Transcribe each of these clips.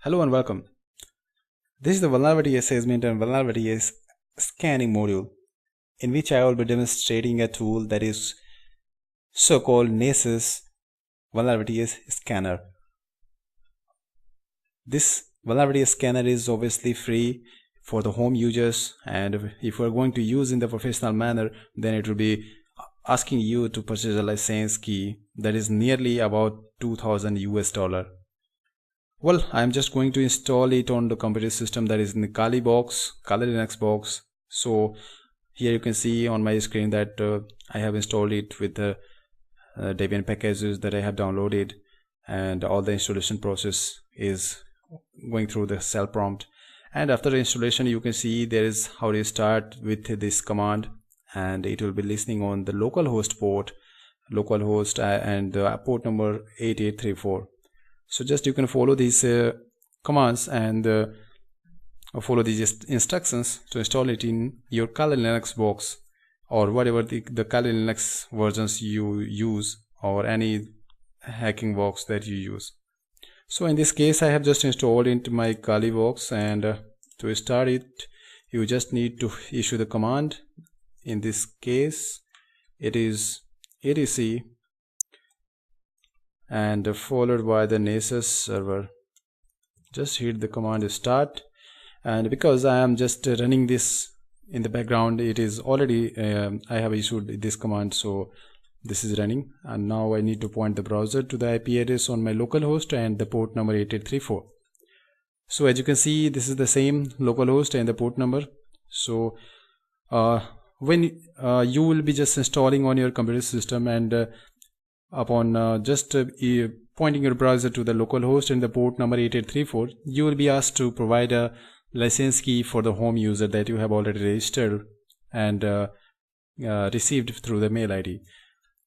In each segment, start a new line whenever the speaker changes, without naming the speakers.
Hello and welcome. This is the vulnerability assessment and vulnerability scanning module, in which I will be demonstrating a tool that is so-called Nessus vulnerability scanner. This vulnerability scanner is obviously free for the home users, and if you are going to use in the professional manner, then it will be asking you to purchase a license key that is nearly about $2,000. Well, I'm just going to install it on the computer system that is in the Kali Linux box. So here you can see on my screen that I have installed it with the Debian packages that I have downloaded, and all the installation process is going through the cell prompt. And after the installation, you can see there is how to start with this command, and it will be listening on the localhost port, and port number 8834. So just you can follow these commands and follow these instructions to install it in your Kali Linux box, or whatever the Kali Linux versions you use, or any hacking box that you use. So in this case, I have just installed into my Kali box, and to start it, you just need to issue the command. In this case, it is etc and followed by the Nessus server. Just hit the command start, and because I am just running this in the background, it is already I have issued this command, so this is running. And now I need to point the browser to the IP address on my localhost and the port number 8834. So as you can see, this is the same localhost and the port number. So when you will be just installing on your computer system, and upon just pointing your browser to the localhost and the port number 8834, you will be asked to provide a license key for the home user that you have already registered and received through the mail ID.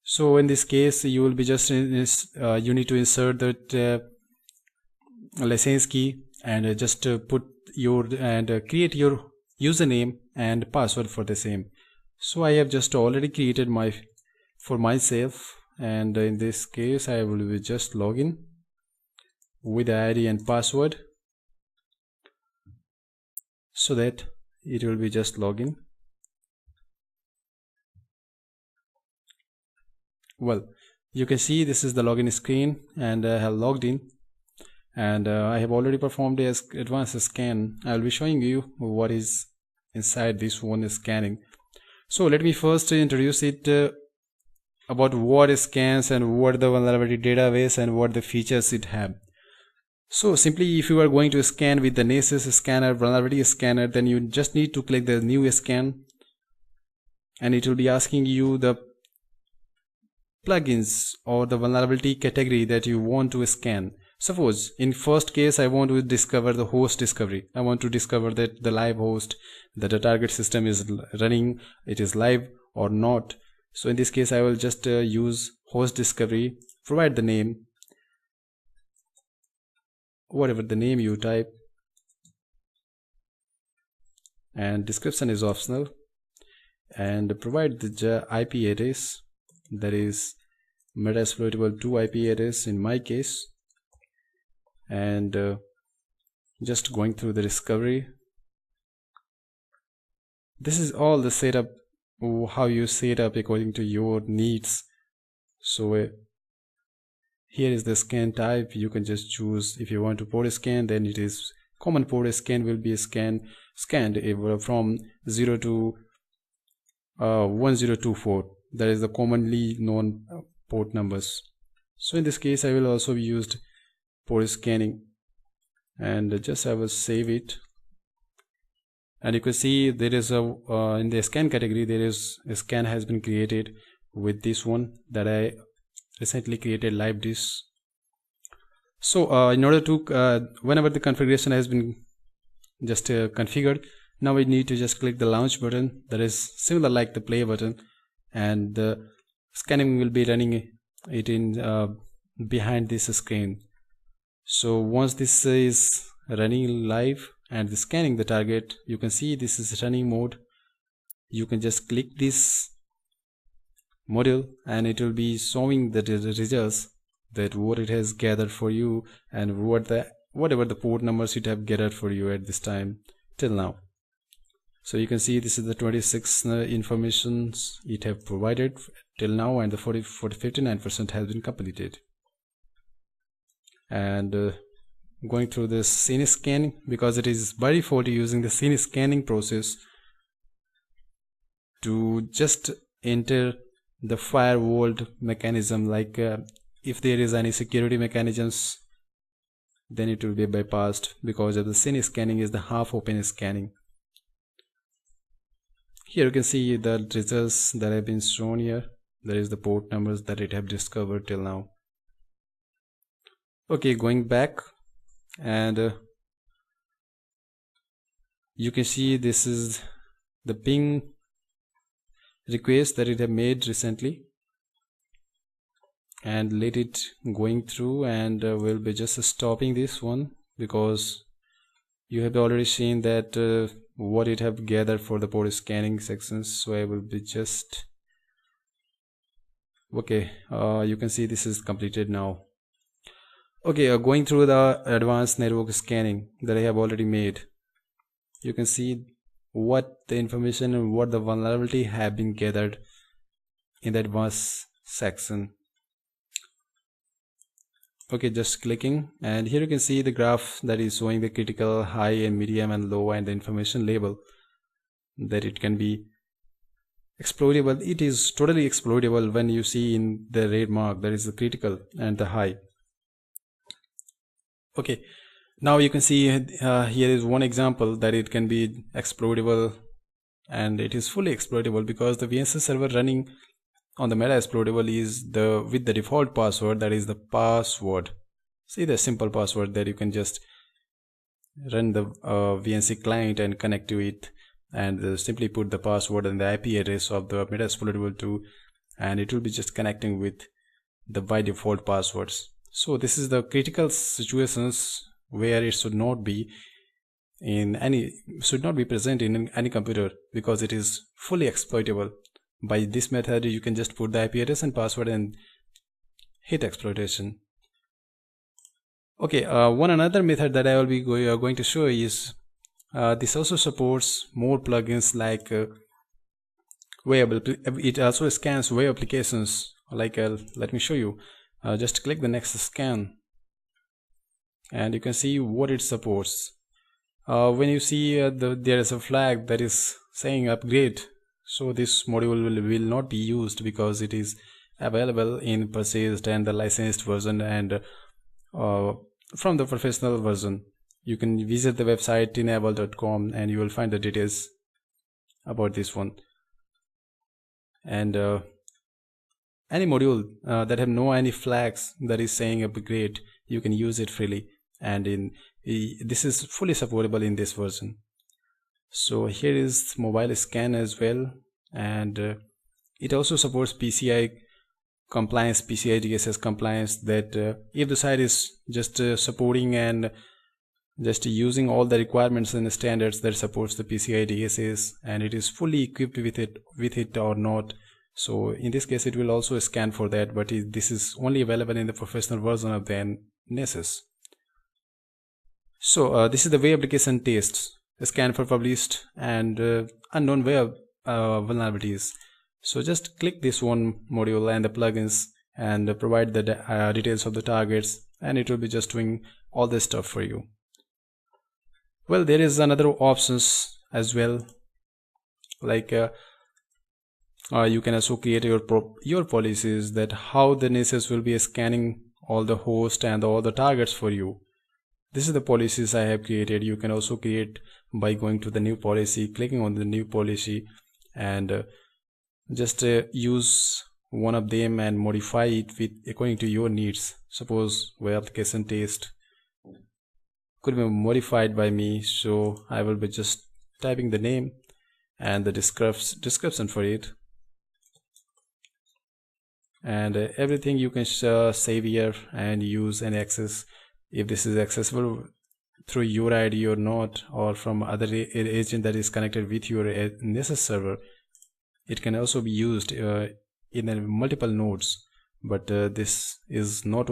So in this case, you will be just you need to insert that license key, and just put your create your username and password for the same. So I have just already created for myself, and in this case I will be just login with the ID and password, so that it will be just login. Well, you can see this is the login screen, and I have logged in, and I have already performed the advanced scan. I will be showing you what is inside this one scanning. So let me first introduce it about what it scans and what the vulnerability database and what the features it have. So simply, if you are going to scan with the Nessus scanner, vulnerability scanner, then you just need to click the new scan, and it will be asking you the plugins or the vulnerability category that you want to scan. Suppose in first case, I want to discover the host discovery. I want to discover that the live host, that the target system is running, it is live or not. So in this case, I will just use host discovery, provide the name, whatever the name you type, and description is optional, and provide the IP address, that is metasploitable 2 IP address in my case, and just going through the discovery. This is all the setup, how you set up according to your needs. So here is the scan type. You can just choose if you want to port scan, then it is common port scan will be scanned from 0 to 1024. That is the commonly known port numbers. So in this case, I will also be used port scanning, and just I will save it. And you can see there is in the scan category, there is a scan has been created with this one that I recently created, live disk. So in order to whenever the configuration has been just configured, now we need to just click the launch button, that is similar like the play button, and the scanning will be running it in behind this screen. So once this is running live and scanning the target, you can see this is running mode. You can just click this module, and it will be showing the results, that what it has gathered for you and what whatever the port numbers it have gathered for you at this time till now. So you can see this is the 26 informations it have provided till now, and the 59% has been completed. And going through this scene scanning, because it is by default using the scene scanning process to just enter the firewall mechanism, like if there is any security mechanisms, then it will be bypassed, because of the scene scanning is the half open scanning. Here you can see the results that have been shown here. There is the port numbers that it have discovered till now. Okay, going back, and you can see this is the ping request that it have made recently, and let it going through, and we'll be just stopping this one because you have already seen that what it have gathered for the port scanning sections. So I will be just okay, you can see this is completed now. Okay, going through the advanced network scanning that I have already made, you can see what the information and what the vulnerability have been gathered in the advanced section. Okay, just clicking, and here you can see the graph that is showing the critical, high and medium and low, and the information label that it can be exploitable. It is totally exploitable when you see in the red mark, that is the critical and the high. Okay, now you can see here is one example that it can be exploitable, and it is fully exploitable because the VNC server running on the meta exploitable is with the default password, that is the password. See the simple password that you can just run the VNC client and connect to it, and simply put the password and the IP address of the meta exploitable to, and it will be just connecting with the by default passwords. So this is the critical situations where it should not be present in any computer, because it is fully exploitable. By this method you can just put the IP address and password and hit exploitation. Okay, one another method that I will be going to show is this also supports more plugins like it also scans web applications, like let me show you. Just click the next scan, and you can see what it supports. When you see there is a flag that is saying upgrade, so this module will not be used because it is available in purchased and the licensed version, and from the professional version you can visit the website enable.com and you will find the details about this one. And any module that have any flags that is saying upgrade, you can use it freely, and this is fully supportable in this version. So here is mobile scan as well, and it also supports PCI compliance, PCI DSS compliance, that if the site is just supporting and just using all the requirements and the standards that supports the PCI DSS, and it is fully equipped with it or not. So in this case it will also scan for that, but this is only available in the professional version of the Nessus. So this is the web application tests, scan for published and unknown web vulnerabilities. So just click this one module and the plugins and provide the details of the targets, and it will be just doing all this stuff for you. Well, there is another options as well, like you can also create your policies, that how the Nessus will be scanning all the hosts and all the targets for you. This is the policies I have created. You can also create by going to the new policy, clicking on the new policy, and just use one of them and modify it according to your needs. Suppose web application test could be modified by me, so I will be just typing the name and the description for it, and everything you can save here and use and access, if this is accessible through your ID or not, or from other agent that is connected with your Nessus server. It can also be used in multiple nodes, but this is not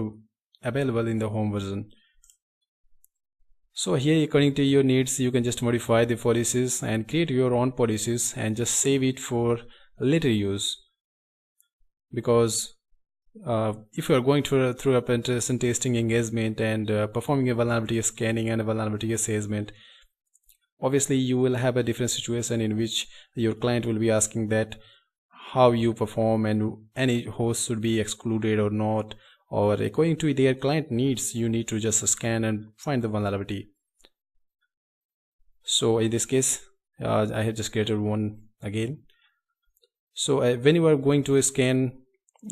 available in the home version. So here, according to your needs, you can just modify the policies and create your own policies and just save it for later use. Because if you are going through a penetration testing engagement and performing a vulnerability scanning and a vulnerability assessment, obviously you will have a different situation in which your client will be asking that how you perform and any host should be excluded or not, or according to their client needs, you need to just scan and find the vulnerability. So in this case, I have just created one again. So when you are going to scan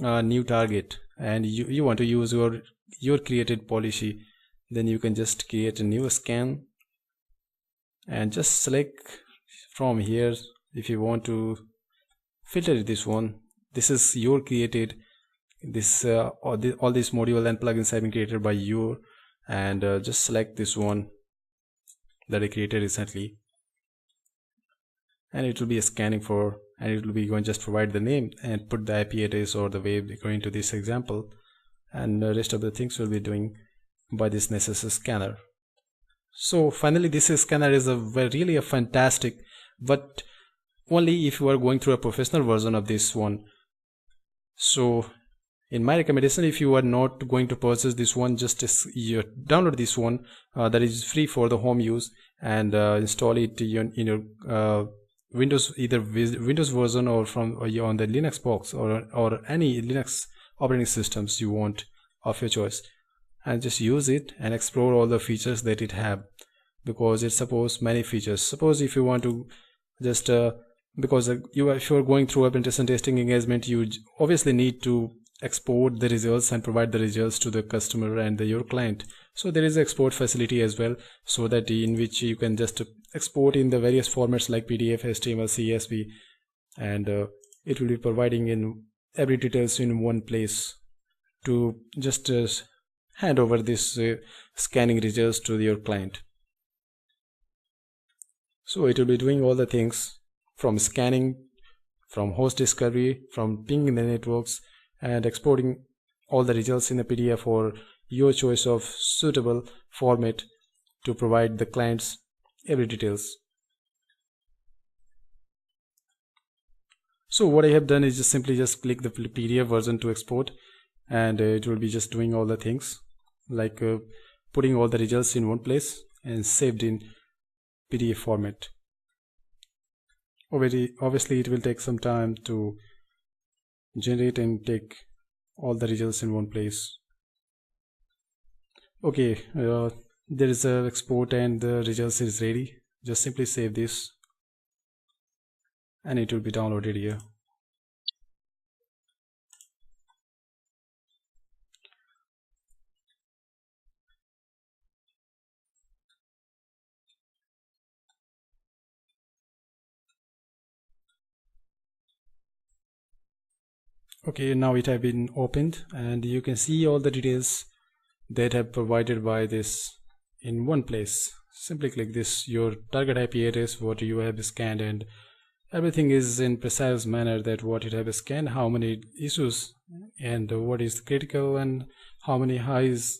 a new target and you want to use your created policy, then you can just create a new scan and just select from here. If you want to filter this one, this is your created, this all this module and plugins have been created by you, and just select this one that I created recently, and it will be scanning for, and it will be going to just provide the name and put the IP address or the web according to this example, and the rest of the things will be doing by this Nessus scanner. So finally, this scanner is really a fantastic, but only if you are going through a professional version of this one. So in my recommendation, if you are not going to purchase this one, just you download this one that is free for the home use, and install it in your Windows, either Windows version or from on the Linux box or any Linux operating systems you want of your choice, and just use it and explore all the features that it have, because it supports many features. Suppose if you want to just because if you are going through a penetration testing engagement, you obviously need to export the results and provide the results to the customer and your client. So there is an export facility as well, so that in which you can just export in the various formats like PDF, HTML, CSV, and it will be providing in every details in one place to just hand over this scanning results to your client. So it will be doing all the things from scanning, from host discovery, from pinging the networks, and exporting all the results in a PDF or your choice of suitable format to provide the clients every details. So what I have done is just simply just click the PDF version to export, and it will be just doing all the things like putting all the results in one place and saved in PDF format. Obviously it will take some time to generate and take all the results in one place. Okay, there is a export and the results is ready. Just simply save this and it will be downloaded here. Okay, now it has been opened and you can see all the details that have provided by this in one place. Simply click this, your target IP address, what you have scanned, and everything is in precise manner that what it have scanned, how many issues and what is critical, and how many highs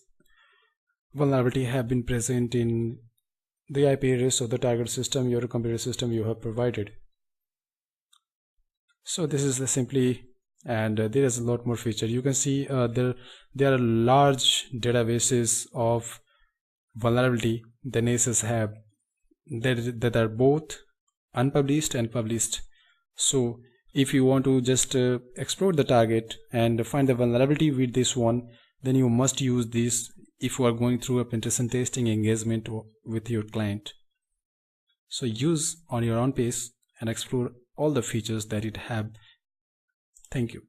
vulnerability have been present in the IP address of the target system, your computer system you have provided. So this is simply, and there is a lot more feature. You can see there are large databases of vulnerability the Nessus have that are both unpublished and published. So if you want to just explore the target and find the vulnerability with this one, then you must use this if you are going through a penetration testing engagement with your client. So use on your own pace and explore all the features that it have. Thank you.